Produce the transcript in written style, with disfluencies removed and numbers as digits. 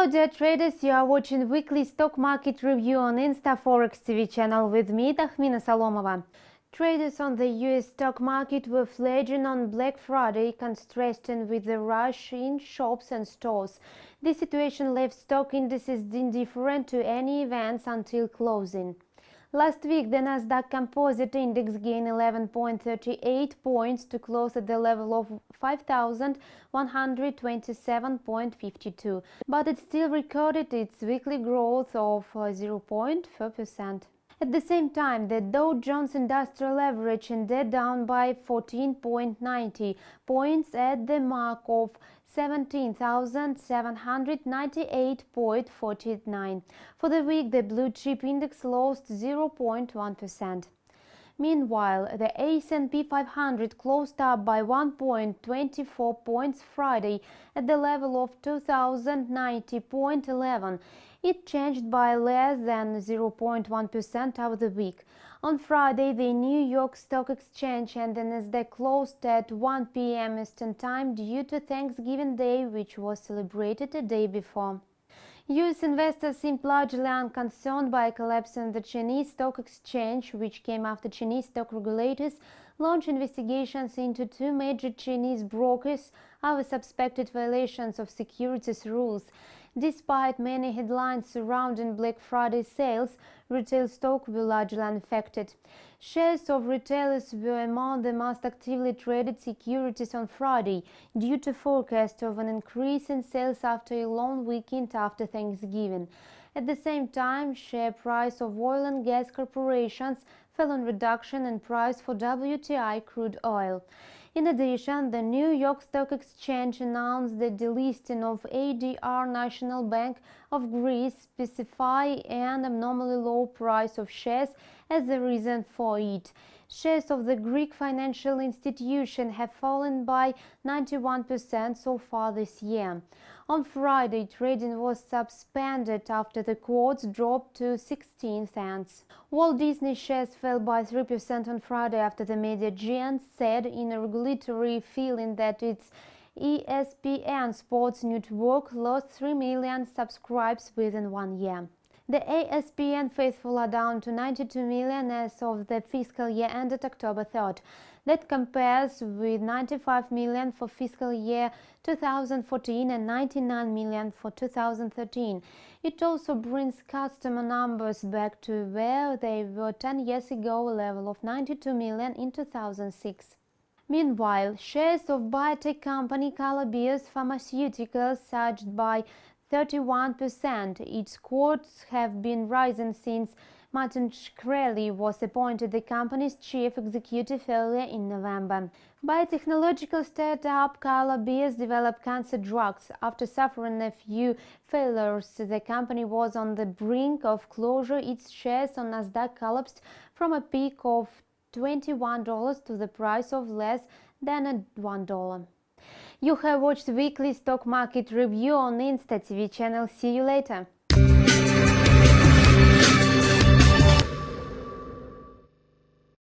Hello dear traders, you are watching weekly stock market review on ИнстаФорекс TV channel with me, Tahmina Salomova. Traders on the US stock market were fledgling on Black Friday, contrasting with the rush in shops and stores. This situation left stock indices indifferent to any events until closing. Last week, the Nasdaq Composite Index gained 11.38 points to close at the level of 5,127.52, but it still recorded its weekly growth of 0.4%. At the same time, the Dow Jones Industrial Average ended down by 14.90 points at the mark of 17,798.49. For the week, the blue chip index lost 0.1%. Meanwhile, the S&P 500 closed up by 1.24 points Friday at the level of 2,090.11. It changed by less than 0.1% over the week. On Friday, the New York Stock Exchange and the Nasdaq closed at 1 p.m. Eastern Time due to Thanksgiving Day, which was celebrated a day before. US investors seemed largely unconcerned by a collapse in the Chinese stock exchange, which came after Chinese stock regulators launched investigations into two major Chinese brokers over suspected violations of securities rules. Despite many headlines surrounding Black Friday sales, retail stock were largely unaffected. Shares of retailers were among the most actively traded securities on Friday, due to forecast of an increase in sales after a long weekend after Thanksgiving. At the same time, share price of oil and gas corporations fell on reduction in price for WTI crude oil. In addition, the New York Stock Exchange announced the delisting of ADR National Bank of Greece, specifying an abnormally low price of shares as the reason for it. Shares of the Greek financial institution have fallen by 91% so far this year. On Friday, trading was suspended after the quotes dropped to 16 cents. Walt Disney shares fell by 3% on Friday after the media giant said in a regulatory filing that its ESPN Sports Network lost 3 million subscribers within 1 year. The ESPN faithful are down to 92 million as of the fiscal year ended October 3rd. That compares with 95 million for fiscal year 2014 and 99 million for 2013. It also brings customer numbers back to where they were 10 years ago, a level of 92 million in 2006. Meanwhile, shares of biotech company Calabios Pharmaceuticals surged by 31%. Its quotes have been rising since Martin Shkreli was appointed the company's chief executive earlier in November. Biotechnological startup Calabios developed cancer drugs. After suffering a few failures, the company was on the brink of closure. Its shares on Nasdaq collapsed from a peak of $21 to the price of less than $1. You have watched weekly stock market review on Insta TV channel. See you later.